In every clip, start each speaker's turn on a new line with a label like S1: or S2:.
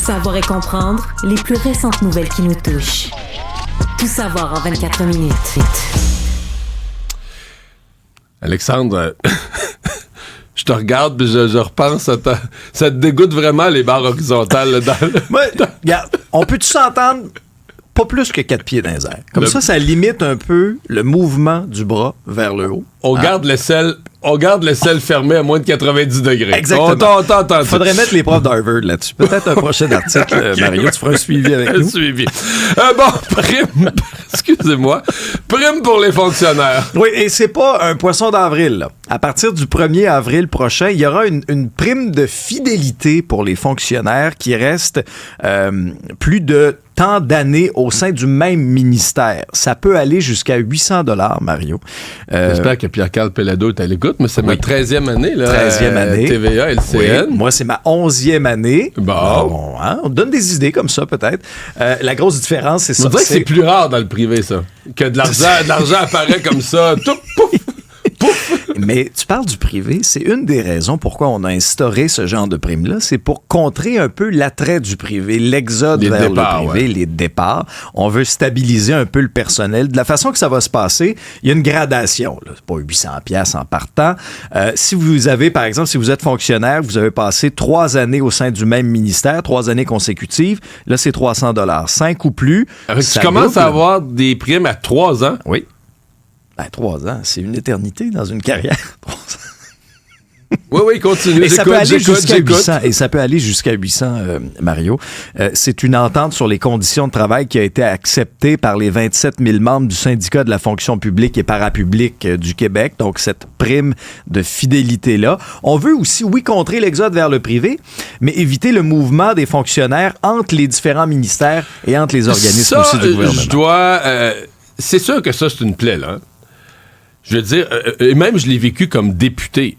S1: Savoir et comprendre les plus récentes nouvelles qui nous touchent. Tout savoir en 24 minutes.
S2: Alexandre, je te regarde puis je repense à ça te dégoûte vraiment les barres horizontales là,
S3: Regarde, on peut-tu s'entendre pas plus que 4 pieds dans les airs. Comme ça limite un peu le mouvement du bras vers le haut.
S2: On garde l'aisselle fermée à moins de 90 degrés.
S3: Exactement. Il faudrait mettre les profs d'Harvard là-dessus. Peut-être un prochain article, okay, Mario, tu feras un suivi avec nous.
S2: Suivi. Prime, excusez-moi, prime pour les fonctionnaires.
S3: Oui, et c'est pas un poisson d'avril, là. À partir du 1er avril prochain, il y aura une prime de fidélité pour les fonctionnaires qui restent plus de tant d'années au sein du même ministère. Ça peut aller jusqu'à 800 $, Mario.
S2: J'espère que Pierre-Carl Pelado est à l'écoute, mais c'est ma 13e année. Là,
S3: 13e année.
S2: TVA, LCN.
S3: Oui, moi, c'est ma 11e année.
S2: Bon.
S3: On donne des idées comme ça, peut-être. La grosse différence, c'est ça.
S2: On dirait que c'est plus rare dans le privé, ça. Que de l'argent apparaît comme ça. Tout, pouf, pouf.
S3: Mais tu parles du privé, c'est une des raisons pourquoi on a instauré ce genre de prime-là, c'est pour contrer un peu l'attrait du privé, l'exode vers le privé, les départs. On veut stabiliser un peu le personnel. De la façon que ça va se passer, il y a une gradation. Là. C'est pas 800$ en partant. Si vous avez, par exemple, si vous êtes fonctionnaire, vous avez passé 3 années au sein du même ministère, 3 années consécutives, là, c'est 300 $. 5 ou plus.
S2: Tu commences à avoir des primes à 3 ans.
S3: Oui. 3 ans, c'est une éternité dans une carrière.
S2: Oui, continue.
S3: Et ça peut aller jusqu'à 800. Et ça peut aller jusqu'à 800, Mario. C'est une entente sur les conditions de travail qui a été acceptée par les 27 000 membres du syndicat de la fonction publique et parapublique du Québec. Donc, cette prime de fidélité-là. On veut aussi, oui, contrer l'exode vers le privé, mais éviter le mouvement des fonctionnaires entre les différents ministères et entre les organismes aussi du gouvernement.
S2: C'est sûr que ça, c'est une plaie, là. Je veux dire, et même je l'ai vécu comme député.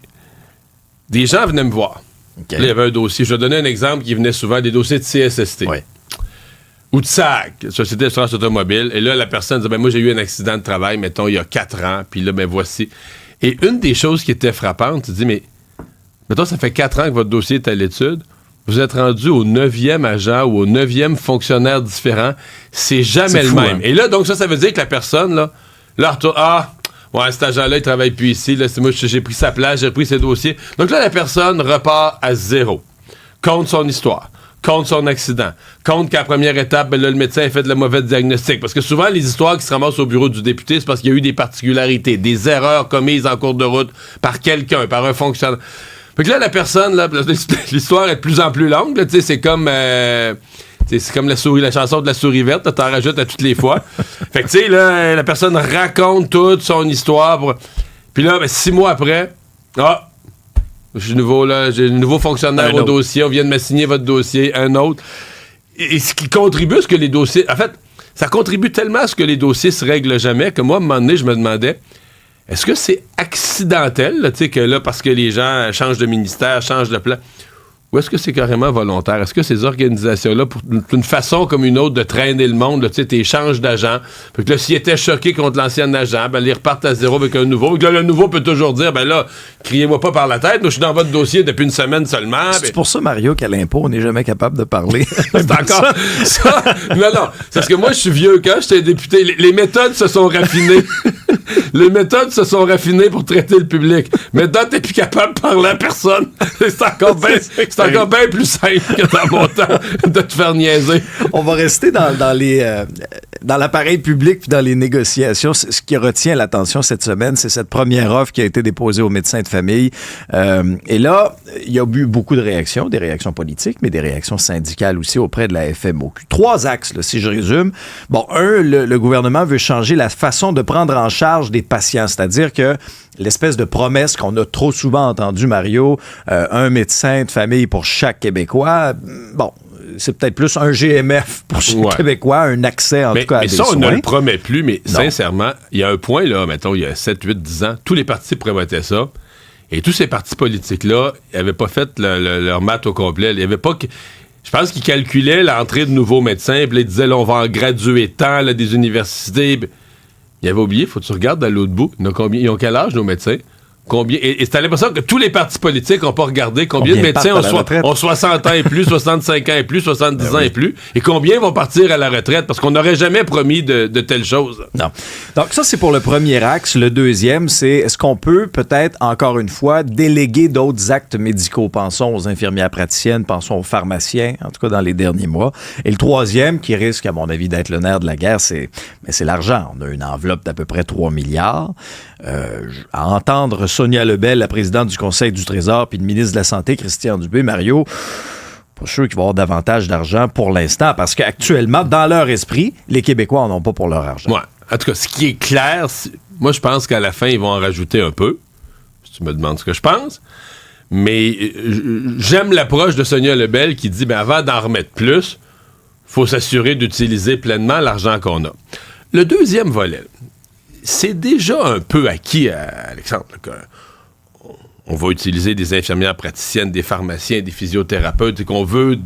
S2: Des gens venaient me voir.
S3: Okay.
S2: Là, il y avait un dossier. Je vais donner un exemple qui venait souvent, des dossiers de CSST.
S3: Oui.
S2: Ou de SAG, Société d'assurance automobile. Et là, la personne disait, moi, j'ai eu un accident de travail, mettons, il y a 4 ans. Puis là, voici. Et une des choses qui était frappante, tu dis, mais, mettons, ça fait 4 ans que votre dossier est à l'étude. Vous êtes rendu au 9e agent ou au 9e fonctionnaire différent. C'est jamais le même. Hein? Et là, donc, ça veut dire que la personne, là retourne, ouais, cet agent-là, il travaille plus ici. Là, c'est moi, j'ai pris sa place, j'ai pris ses dossiers. Donc là, la personne repart à 0. Compte son histoire, compte son accident, compte qu'à la première étape, là, le médecin a fait de la mauvaise diagnostic. Parce que souvent, les histoires qui se ramassent au bureau du député, c'est parce qu'il y a eu des particularités, des erreurs commises en cours de route par quelqu'un, par un fonctionnaire. Fait que là, la personne, là, l'histoire est de plus en plus longue. Là, c'est comme... c'est comme la chanson de la souris verte, t'en rajoutes à toutes les fois. Fait que, tu sais, là, la personne raconte toute son histoire. Puis là, 6 mois après, j'ai un nouveau fonctionnaire au dossier, on vient de m'assigner votre dossier, un autre. Et ce qui contribue à ce que les dossiers... En fait, ça contribue tellement à ce que les dossiers se règlent jamais que moi, à un moment donné, je me demandais, est-ce que c'est accidentel, tu sais, que là, parce que les gens changent de ministère, changent de plan... Ou est-ce que c'est carrément volontaire? Est-ce que ces organisations-là, pour une façon comme une autre de traîner le monde, tu sais, t'échanges d'agents, fait que là, s'ils étaient choqués contre l'ancien agent, ils repartent à 0 avec un nouveau. Là, le nouveau peut toujours dire, criez-moi pas par la tête, moi, je suis dans votre dossier depuis une semaine seulement.
S3: C'est pour ça, Mario, qu'à l'impôt, on n'est jamais capable de parler.
S2: C'est encore ça. Non, c'est parce que moi, je suis vieux quand j'étais député. Les méthodes se sont raffinées. Les méthodes se sont raffinées pour traiter le public. Maintenant, t'es plus capable de parler à personne. C'est encore bien plus simple que dans mon temps de te faire niaiser.
S3: On va rester dans l'appareil public puis dans les négociations. Ce qui retient l'attention cette semaine, c'est cette première offre qui a été déposée aux médecins de famille. Et là, il y a eu beaucoup de réactions, des réactions politiques, mais des réactions syndicales aussi auprès de la FMOQ. 3 axes, là, si je résume. Bon, le gouvernement veut changer la façon de prendre en charge des patients, c'est-à-dire que l'espèce de promesse qu'on a trop souvent entendue, Mario, un médecin de famille pour chaque Québécois, bon, c'est peut-être plus un GMF pour chaque Québécois, un accès en tout cas à des soins. Mais ça,
S2: on ne le promet plus, mais sincèrement, il y a un point, là, mettons, il y a 7, 8, 10 ans, tous les partis promettaient ça, et tous ces partis politiques-là, ils n'avaient pas fait leur maths au complet. Il y avait pas... Je pense qu'ils calculaient l'entrée de nouveaux médecins, puis ils disaient, là, on va en graduer tant, là, des universités... Ils avaient oublié, faut que tu regardes à l'autre bout. Ils ont quel âge, nos médecins? combien... Et t'as l'impression que tous les partis politiques n'ont pas regardé combien de médecins ont 60 ans et plus, 65 ans et plus, 70 ans et plus, et combien vont partir à la retraite, parce qu'on n'aurait jamais promis de telles choses.
S3: Non. Donc ça, c'est pour le premier axe. Le deuxième, c'est est-ce qu'on peut peut-être, encore une fois, déléguer d'autres actes médicaux? Pensons aux infirmières praticiennes, pensons aux pharmaciens, en tout cas dans les derniers mois. Et le troisième, qui risque, à mon avis, d'être le nerf de la guerre, c'est l'argent. On a une enveloppe d'à peu près 3 milliards. À entendre Sonia Lebel, la présidente du Conseil du Trésor, puis le ministre de la Santé, Christian Dubé, Mario, pas sûr qu'il va y avoir davantage d'argent pour l'instant, parce qu'actuellement, dans leur esprit, les Québécois n'en ont pas pour leur argent.
S2: Ouais. En tout cas, ce qui est clair, moi, je pense qu'à la fin, ils vont en rajouter un peu. Si tu me demandes ce que je pense. Mais j'aime l'approche de Sonia Lebel qui dit, avant d'en remettre plus, faut s'assurer d'utiliser pleinement l'argent qu'on a. Le deuxième volet, c'est déjà un peu acquis, Alexandre, on va utiliser des infirmières praticiennes, des pharmaciens, des physiothérapeutes, et qu'on veut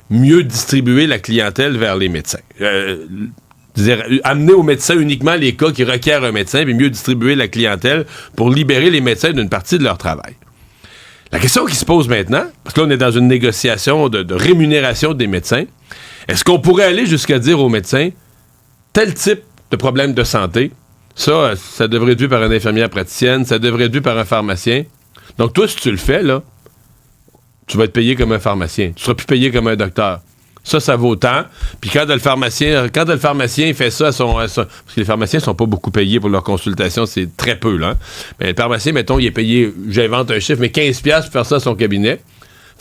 S2: mieux distribuer la clientèle vers les médecins. Amener aux médecins uniquement les cas qui requièrent un médecin, puis mieux distribuer la clientèle pour libérer les médecins d'une partie de leur travail. La question qui se pose maintenant, parce que là, on est dans une négociation de rémunération des médecins, est-ce qu'on pourrait aller jusqu'à dire aux médecins, tel type de problème de santé, ça devrait être vu par une infirmière praticienne, ça devrait être vu par un pharmacien. Donc, toi, si tu le fais, là, tu vas être payé comme un pharmacien. Tu seras plus payé comme un docteur. Ça vaut tant. Puis quand le pharmacien fait ça parce que les pharmaciens sont pas beaucoup payés pour leur consultation, c'est très peu, là. Mais le pharmacien, mettons, il est payé, j'invente un chiffre, mais 15$ pour faire ça à son cabinet.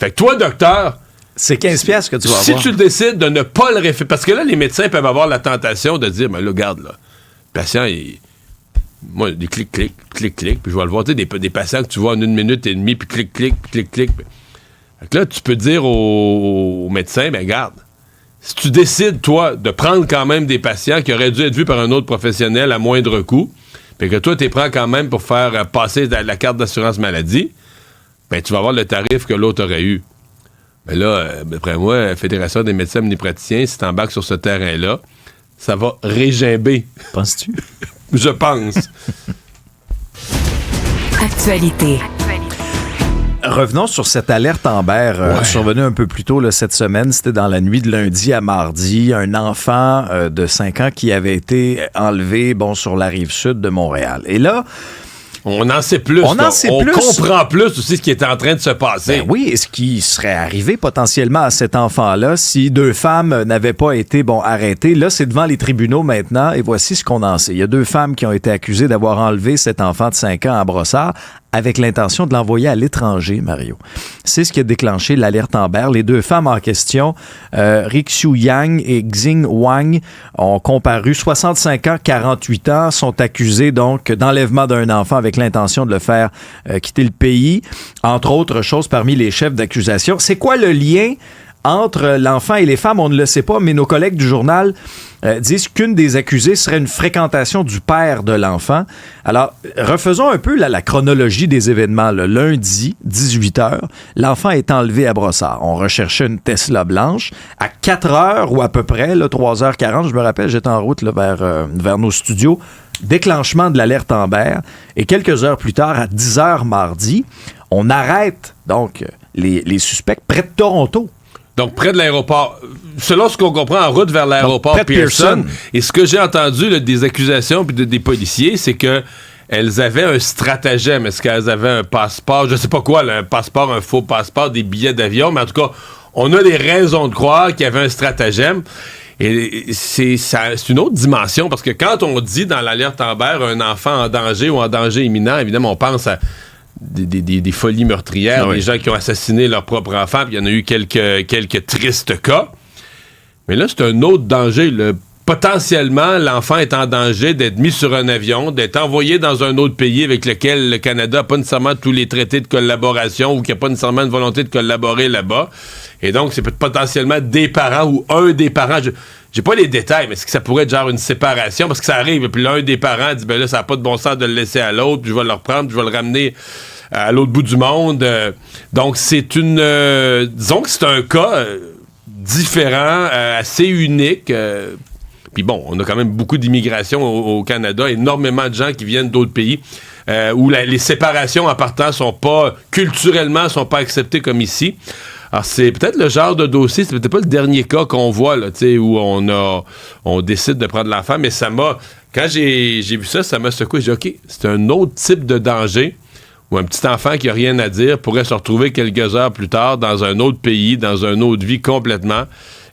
S2: Fait que toi, docteur...
S3: C'est 15$ que tu vas avoir.
S2: Si tu décides de ne pas le référer... Parce que là, les médecins peuvent avoir la tentation de dire, là, regarde, là, le patient, moi, des clic, puis je vais le voir. Tu sais, des patients que tu vois en 1 minute et demie, puis clic. Fait que là, tu peux dire au médecin, regarde, si tu décides, toi, de prendre quand même des patients qui auraient dû être vus par un autre professionnel à moindre coût, puis que toi, tu les prends quand même pour faire passer la carte d'assurance maladie, tu vas avoir le tarif que l'autre aurait eu. Mais là, d'après moi, la Fédération des médecins omnipraticiens, si tu embarques sur ce terrain-là, ça va régimber.
S3: Penses-tu?
S2: Je pense.
S1: Actualité.
S3: Revenons sur cette alerte Amber survenue un peu plus tôt là, cette semaine. C'était dans la nuit de lundi à mardi. Un enfant de 5 ans qui avait été enlevé sur la rive sud de Montréal. Et là...
S2: On en sait plus. On comprend plus aussi ce qui est en train de se passer.
S3: Oui, et ce qui serait arrivé potentiellement à cet enfant-là si 2 femmes n'avaient pas été arrêtées. Là, c'est devant les tribunaux maintenant et voici ce qu'on en sait. Il y a 2 femmes qui ont été accusées d'avoir enlevé cet enfant de 5 ans à Brossard avec l'intention de l'envoyer à l'étranger, Mario. C'est ce qui a déclenché l'alerte Amber. Les 2 femmes en question, Rixiu Yang et Xing Wang, ont comparu 65 ans, 48 ans, sont accusées donc d'enlèvement d'un enfant avec l'intention de le faire quitter le pays. Entre autres choses, parmi les chefs d'accusation. C'est quoi le lien entre l'enfant et les femmes? On ne le sait pas, mais nos collègues du journal disent qu'une des accusées serait une fréquentation du père de l'enfant. Alors, refaisons un peu la chronologie des événements. Le lundi, 18h, l'enfant est enlevé à Brossard. On recherchait une Tesla blanche. À 4h ou à peu près, 3h40, je me rappelle, j'étais en route vers nos studios. Déclenchement de l'alerte Amber. Et quelques heures plus tard, à 10h mardi, on arrête donc les suspects près de Toronto.
S2: Donc, près de l'aéroport. Selon ce qu'on comprend, en route vers l'aéroport Pearson. Et ce que j'ai entendu des accusations puis des policiers, c'est que elles avaient un stratagème. Est-ce qu'elles avaient un passeport? Je sais pas quoi, un passeport, un faux passeport, des billets d'avion. Mais en tout cas, on a des raisons de croire qu'il y avait un stratagème. Et c'est une autre dimension, parce que quand on dit dans l'alerte Amber un enfant en danger ou en danger imminent, évidemment, on pense à des folies meurtrières, des gens qui ont assassiné leur propre enfant, puis il y en a eu quelques tristes cas. Mais là, c'est un autre danger. Potentiellement, l'enfant est en danger d'être mis sur un avion, d'être envoyé dans un autre pays avec lequel le Canada n'a pas nécessairement tous les traités de collaboration ou qu'il n'y a pas nécessairement une volonté de collaborer là-bas. Et donc, c'est potentiellement des parents ou un des parents. J'ai pas les détails, mais est-ce que ça pourrait être genre une séparation? Parce que ça arrive, et puis l'un des parents dit, là, ça n'a pas de bon sens de le laisser à l'autre, puis je vais le reprendre, puis je vais le ramener à l'autre bout du monde. Donc, c'est disons que c'est un cas différent, assez unique. Puis bon, on a quand même beaucoup d'immigration au Canada, énormément de gens qui viennent d'autres pays. où les séparations en partant culturellement sont pas acceptées comme ici. Alors, c'est peut-être le genre de dossier, c'est peut-être pas le dernier cas qu'on voit, là, où on décide de prendre l'enfant, mais quand j'ai vu ça m'a secoué. J'ai dit, OK, c'est un autre type de danger où un petit enfant qui a rien à dire pourrait se retrouver quelques heures plus tard dans un autre pays, dans une autre vie complètement,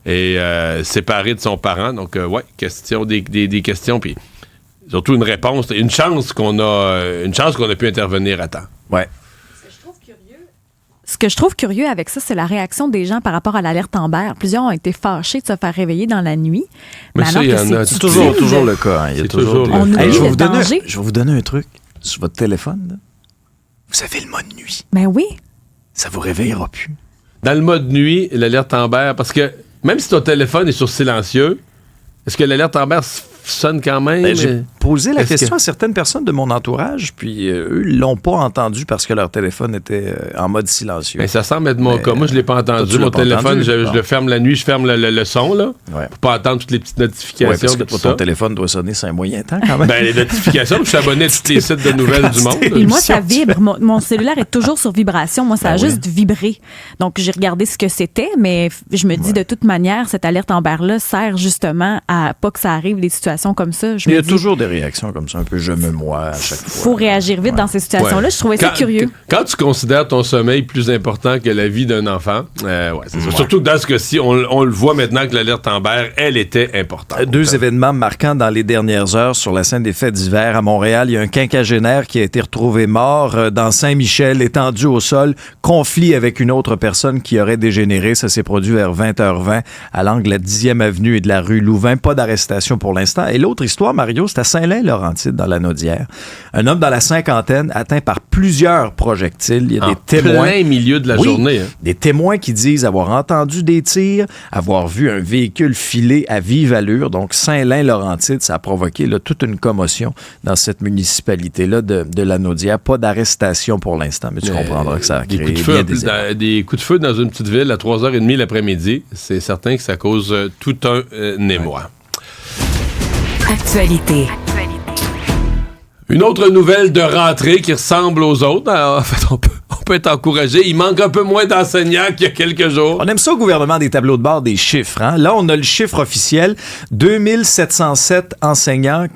S2: et séparé de son parent. Donc, question des questions, puis surtout une réponse, une chance qu'on a pu intervenir à temps.
S3: Ouais.
S4: Ce que je trouve curieux avec ça, c'est la réaction des gens par rapport à l'alerte Amber. Plusieurs ont été fâchés de se faire réveiller dans la nuit.
S2: Mais ça,
S3: c'est toujours le cas. Hein. Il y a toujours
S4: on oublie le danger.
S3: Je vais vous donner un truc. Sur votre téléphone, là, vous avez le mode nuit.
S4: Ben oui.
S3: Ça vous réveillera plus.
S2: Dans le mode nuit, l'alerte Amber, parce que même si ton téléphone est sur silencieux, est-ce que l'alerte Amber sonne quand même?
S3: J'ai posé la question à certaines personnes de mon entourage, puis eux, ils l'ont pas entendu parce que leur téléphone était en mode silencieux.
S2: Ben, ça semble être mon cas. Moi, je l'ai pas entendu. Mon téléphone, je le ferme la nuit, je ferme le son, là, pour pas entendre toutes les petites notifications.
S3: Ouais, parce que ton téléphone doit sonner, c'est un moyen temps quand même.
S2: Ben, les notifications, je suis abonné à tous les sites de nouvelles du monde.
S4: Et moi, ça vibre. Mon cellulaire est toujours sur vibration. Moi, ça a juste vibré. Donc, j'ai regardé ce que c'était, mais je me dis, de toute manière, cette alerte Amber-là sert justement à pas que ça arrive des situations comme ça.
S3: Il y a toujours des réactions comme ça, un peu je me moi à chaque fois.
S4: Il faut réagir vite dans ces situations-là. Je trouvais ça curieux.
S2: Quand tu considères ton sommeil plus important que la vie d'un enfant, c'est ça. Surtout que dans ce cas-ci, on le voit maintenant que l'alerte Amber, elle était importante.
S3: Deux événements marquants dans les dernières heures sur la scène des faits divers. À Montréal, il y a un quinquagénaire qui a été retrouvé mort dans Saint-Michel, étendu au sol, conflit avec une autre personne qui aurait dégénéré. Ça s'est produit vers 20h20 à l'angle de la 10e avenue et de la rue Louvain. Pas d'arrestation pour l'instant. Et l'autre histoire, Mario, c'est à Saint-Lin-Laurentide, dans la Naudière. Un homme dans la cinquantaine atteint par plusieurs projectiles. Il y a des témoins.
S2: Plein milieu de la journée. Hein.
S3: Des témoins qui disent avoir entendu des tirs, avoir vu un véhicule filer à vive allure. Donc, Saint-Lin-Laurentide, ça a provoqué toute une commotion dans cette municipalité-là de la Naudière. Pas d'arrestation pour l'instant, mais tu comprendras que ça a créé
S2: des coups de feu dans une petite ville à 3h30 l'après-midi. C'est certain que ça cause tout un émoi.
S1: Actualité.
S2: Une autre nouvelle de rentrée qui ressemble aux autres. Alors, en fait, on peut être encouragé. Il manque un peu moins d'enseignants qu'il y a quelques jours.
S3: On aime ça au gouvernement, des tableaux de bord, des chiffres. Hein? Là, on a le chiffre officiel. 2707 enseignants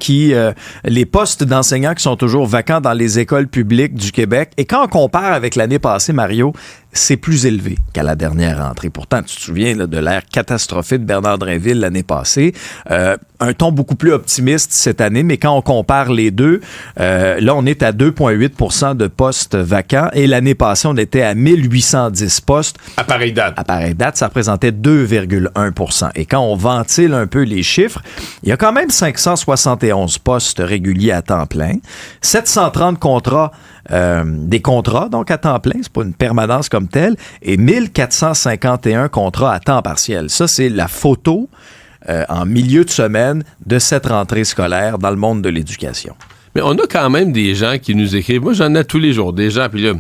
S3: les postes d'enseignants qui sont toujours vacants dans les écoles publiques du Québec. Et quand on compare avec l'année passée, Mario, c'est plus élevé qu'à la dernière rentrée. Pourtant, tu te souviens là, de l'ère catastrophée de Bernard Drinville l'année passée. Un ton beaucoup plus optimiste cette année, mais quand on compare les deux, là, on est à 2,8 % de postes vacants et l'année passée, on était à 1810 postes.
S2: À pareille date.
S3: À pareille date, ça représentait 2,1 %. Et quand on ventile un peu les chiffres, il y a quand même 571 postes réguliers à temps plein, 730 contrats, des contrats donc à temps plein, c'est pas une permanence comme telle, et 1451 contrats à temps partiel. Ça, c'est la photo en milieu de semaine de cette rentrée scolaire dans le monde de l'éducation.
S2: Mais on a quand même des gens qui nous écrivent. Moi, j'en ai tous les jours, des gens, puis là,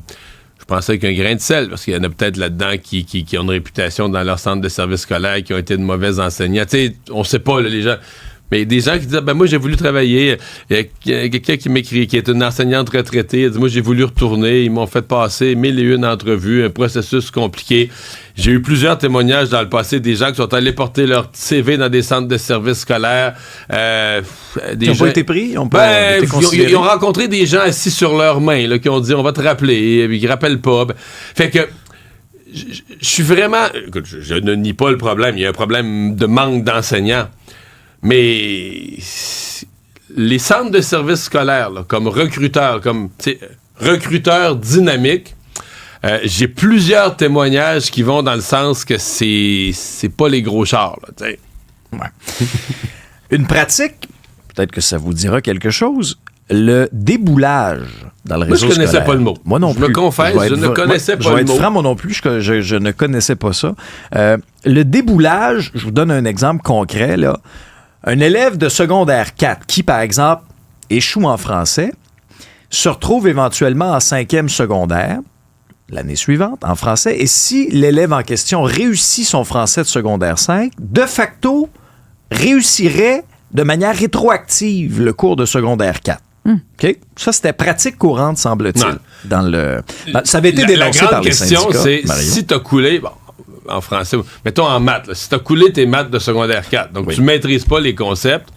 S2: je pensais avec un grain de sel, parce qu'il y en a peut-être là-dedans qui ont une réputation dans leur centre de service scolaire, qui ont été de mauvais enseignants. Tu sais, on sait pas, là, les gens... Mais des gens qui disent, moi, j'ai voulu travailler. Il y a quelqu'un qui m'écrit, qui est une enseignante retraitée. Elle dit, moi, j'ai voulu retourner. Ils m'ont fait passer 1001 entrevues, un processus compliqué. J'ai eu plusieurs témoignages dans le passé des gens qui sont allés porter leur CV dans des centres de services scolaires.
S3: Ils n'ont pas été pris? Ils ont
S2: rencontré des gens assis sur leurs mains, là, qui ont dit, on va te rappeler. Et ils ne rappellent pas. Fait que, je suis vraiment... Écoute, je ne nie pas le problème. Il y a un problème de manque d'enseignants. Mais les centres de services scolaires, là, comme recruteurs, recruteurs dynamiques, j'ai plusieurs témoignages qui vont dans le sens que c'est pas les gros chars. Là,
S3: ouais. Une pratique, peut-être que ça vous dira quelque chose, le déboulage dans le réseau scolaire.
S2: Moi, je connaissais pas le mot.
S3: Moi non plus.
S2: Je me confesse, je ne connaissais pas le mot.
S3: Je vais être franc, moi non plus, je ne connaissais pas ça. Le déboulage, je vous donne un exemple concret, là. Un élève de secondaire 4 qui, par exemple, échoue en français, se retrouve éventuellement en 5e secondaire, l'année suivante, en français, et si l'élève en question réussit son français de secondaire 5, de facto, réussirait de manière rétroactive le cours de secondaire 4. OK? Ça, c'était pratique courante, semble-t-il.
S2: Non.
S3: Dans le... Ça avait été dénoncé par les syndicats.
S2: La grande question, c'est
S3: Mario.
S2: si tu as coulé, bon, en français, mettons en maths, là, si tu as coulé tes maths de secondaire 4, donc tu maîtrises pas les concepts,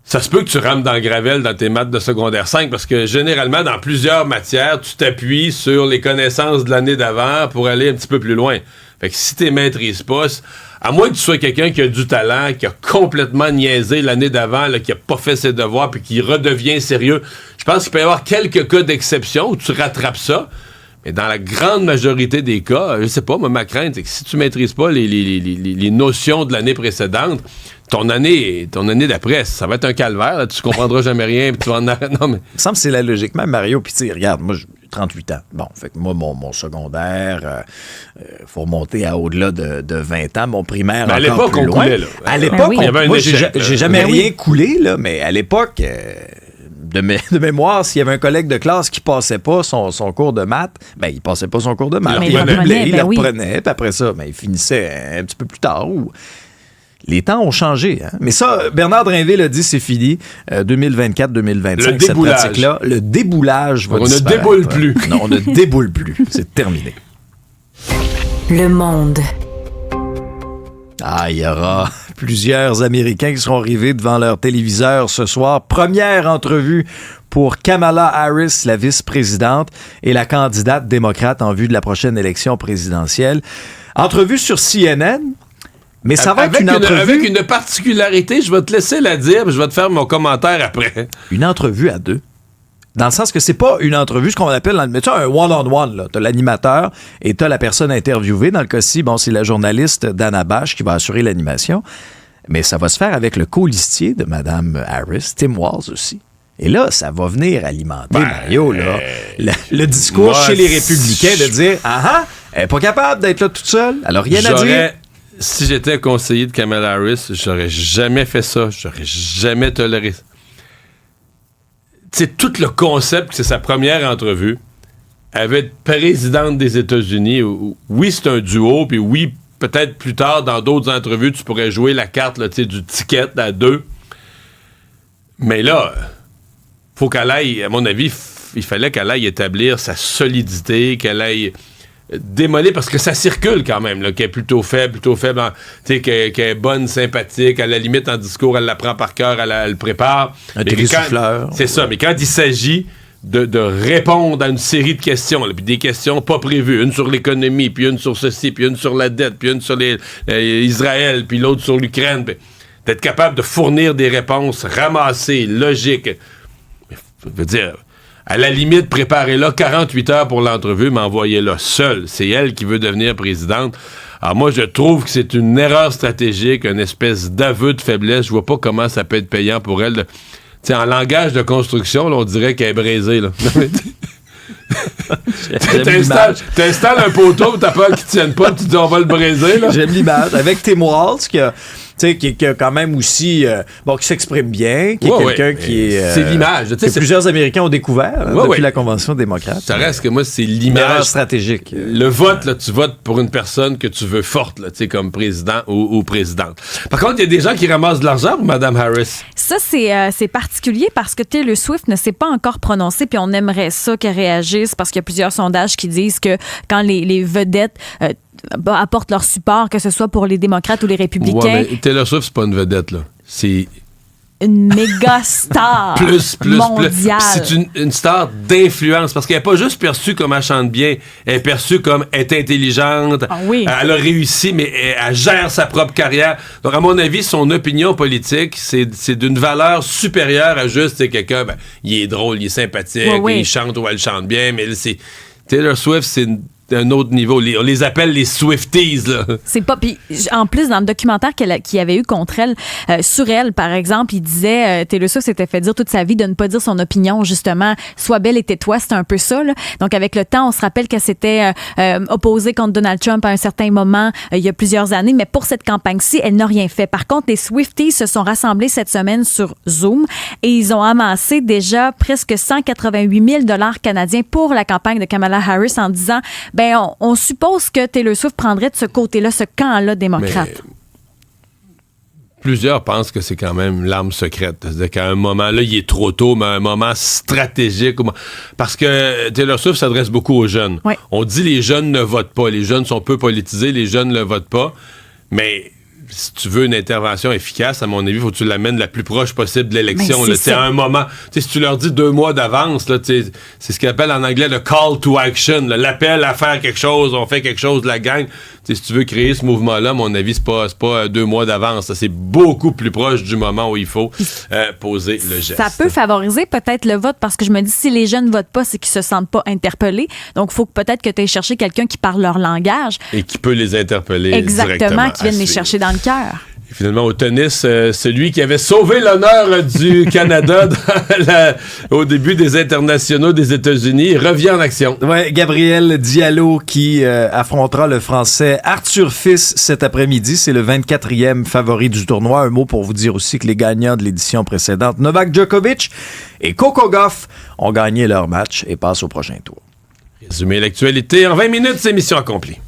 S2: ça se peut que tu rames dans le gravel dans tes maths de secondaire 5 parce que généralement, dans plusieurs matières, tu t'appuies sur les connaissances de l'année d'avant pour aller un petit peu plus loin. Fait que si tu les maîtrises pas, à moins que tu sois quelqu'un qui a du talent, qui a complètement niaisé l'année d'avant, là, qui a pas fait ses devoirs puis qui redevient sérieux, je pense qu'il peut y avoir quelques cas d'exception où tu rattrapes ça. Mais dans la grande majorité des cas, je sais pas, moi, ma crainte, c'est que si tu maîtrises pas les notions de l'année précédente, ton année d'après, ça va être un calvaire. Là, tu comprendras jamais rien. Puis tu vas en arrêter. Non, mais...
S3: Il me semble que c'est la logique. Même Mario, puis tu sais, regarde, moi, j'ai 38 ans. Bon, fait que moi, mon secondaire, faut remonter à au-delà de 20 ans. Mon primaire,
S2: à
S3: encore
S2: l'époque,
S3: plus
S2: on
S3: loin.
S2: coulait, là.
S3: À l'époque,
S2: il y avait un
S3: moi,
S2: échec.
S3: j'ai jamais rien coulé, là, mais à l'époque... De mémoire, s'il y avait un collègue de classe qui passait pas son cours de maths, ben il passait pas son cours de maths.
S4: Mais
S3: Il
S4: il
S3: le
S4: reprenait,
S3: reprenait, puis après ça, ben, il finissait un petit peu plus tard. Les temps ont changé. Hein? Mais ça, Bernard Drinville a dit, c'est fini. 2024-2025, cette pratique-là. Le déboulage va disparaître.
S2: On ne déboule plus.
S3: Non, on ne déboule plus. C'est terminé.
S1: Le monde.
S3: Ah, il y aura plusieurs Américains qui seront arrivés devant leur téléviseur ce soir. Première entrevue pour Kamala Harris, la vice-présidente et la candidate démocrate en vue de la prochaine élection présidentielle. Entrevue sur CNN, mais ça va être une entrevue...
S2: Avec une particularité, je vais te laisser la dire, puis je vais te faire mon commentaire après.
S3: Une entrevue à deux. Dans le sens que c'est pas une entrevue, ce qu'on appelle un one-on-one. Là. T'as l'animateur et t'as la personne interviewée. Dans le cas-ci, bon, c'est la journaliste Dana Bash qui va assurer l'animation. Mais ça va se faire avec le colistier de Mme Harris, Tim Walz aussi. Et là, ça va venir alimenter, Mario, là, le discours chez les républicains de dire « Ah, elle n'est pas capable d'être là toute seule, elle n'a rien à dire. »
S2: Si j'étais conseiller de Kamala Harris, j'aurais jamais fait ça. J'aurais jamais toléré ça. C'est tout le concept, c'est sa première entrevue. Elle va être présidente des États-Unis. Oui, c'est un duo, puis oui, peut-être plus tard, dans d'autres entrevues, tu pourrais jouer la carte là, du ticket à deux. Mais là, faut qu'elle aille, à mon avis, il fallait qu'elle aille établir sa solidité, qu'elle aille démolir, parce que ça circule quand même, là, qu'elle est plutôt faible, qu'elle est bonne, sympathique, à la limite en discours, elle l'apprend par cœur, elle le prépare.
S3: Un télésouffleur.
S2: C'est ça, mais quand il s'agit de répondre à une série de questions, là, puis des questions pas prévues, une sur l'économie, puis une sur ceci, puis une sur la dette, puis une sur Israël, puis l'autre sur l'Ukraine, puis d'être capable de fournir des réponses ramassées, logiques. Je veux dire... À la limite, préparez-la 48 heures pour l'entrevue, mais envoyez-la seule. C'est elle qui veut devenir présidente. Alors moi, je trouve que c'est une erreur stratégique, une espèce d'aveu de faiblesse. Je vois pas comment ça peut être payant pour elle. En langage de construction, là, on dirait qu'elle est brisée. Là. T'installes un poteau, t'as peur qu'il tienne pas, tu dis on va le briser. Là.
S3: J'aime l'image. Avec Tim Walz, qui a quand même aussi, qui s'exprime bien, qui est quelqu'un qui est...
S2: c'est l'image.
S3: Que plusieurs Américains ont découvert depuis la Convention démocrate.
S2: Ça reste que moi, c'est l'image
S3: stratégique.
S2: Le vote, là, tu votes pour une personne que tu veux forte, là, comme président ou présidente. Par contre, il y a des gens qui ramassent de l'argent pour Mme Harris.
S4: Ça, c'est particulier parce que Taylor Swift ne s'est pas encore prononcée, puis on aimerait ça qu'elle réagisse parce qu'il y a plusieurs sondages qui disent que quand les vedettes... apportent leur support, que ce soit pour les démocrates ou les républicains.
S2: Ouais, mais Taylor Swift, c'est pas une vedette, là. C'est
S4: une méga star mondiale.
S2: C'est une star d'influence, parce qu'elle n'est pas juste perçue comme elle chante bien, elle est perçue comme elle est intelligente, elle a réussi, mais elle gère sa propre carrière. Donc, à mon avis, son opinion politique, c'est d'une valeur supérieure à juste quelqu'un, il est drôle, il est sympathique, il chante ou elle chante bien, mais c'est Taylor Swift, c'est un autre niveau. On les appelle les Swifties, là.
S4: C'est pas... Puis, en plus, dans le documentaire qu'il y avait eu contre elle, sur elle, par exemple, il disait, Taylor Swift s'était fait dire toute sa vie de ne pas dire son opinion, justement. Sois belle et tais-toi, c'était un peu ça, là. Donc, avec le temps, on se rappelle qu'elle s'était opposée contre Donald Trump à un certain moment, il y a plusieurs années, mais pour cette campagne-ci, elle n'a rien fait. Par contre, les Swifties se sont rassemblés cette semaine sur Zoom et ils ont amassé déjà presque 188 000 $ canadiens pour la campagne de Kamala Harris en disant... on suppose que Taylor Swift prendrait de ce côté-là, ce camp-là démocrate.
S2: plusieurs pensent que c'est quand même l'arme secrète. C'est-à-dire qu'à un moment, là, il est trop tôt, mais à un moment stratégique. Parce que Taylor Swift s'adresse beaucoup aux jeunes.
S4: Oui.
S2: On dit les jeunes ne votent pas. Les jeunes sont peu politisés, les jeunes ne votent pas. Mais si tu veux une intervention efficace, à mon avis, il faut que tu l'amènes la plus proche possible de l'élection. C'est à un moment. Si tu leur dis 2 mois d'avance, là, c'est ce qu'ils appellent en anglais le call to action, là, l'appel à faire quelque chose, on fait quelque chose, la gang. Si tu veux créer ce mouvement-là, à mon avis, c'est pas 2 mois d'avance. C'est beaucoup plus proche du moment où il faut poser le geste.
S4: Ça peut favoriser peut-être le vote parce que je me dis, si les jeunes votent pas, c'est qu'ils se sentent pas interpellés. Donc, il faut peut-être que tu ailles chercher quelqu'un qui parle leur langage.
S2: Et qui peut les interpeller
S4: Exactement, qui vienne les chercher dans le cœur.
S2: Et finalement, au tennis, celui qui avait sauvé l'honneur du Canada au début des internationaux des États-Unis revient en action.
S3: Ouais, Gabriel Diallo qui affrontera le Français Arthur Fils cet après-midi. C'est le 24e favori du tournoi. Un mot pour vous dire aussi que les gagnants de l'édition précédente, Novak Djokovic et Coco Gauff, ont gagné leur match et passent au prochain tour.
S2: Résumer l'actualité en 20 minutes, c'est mission accomplie.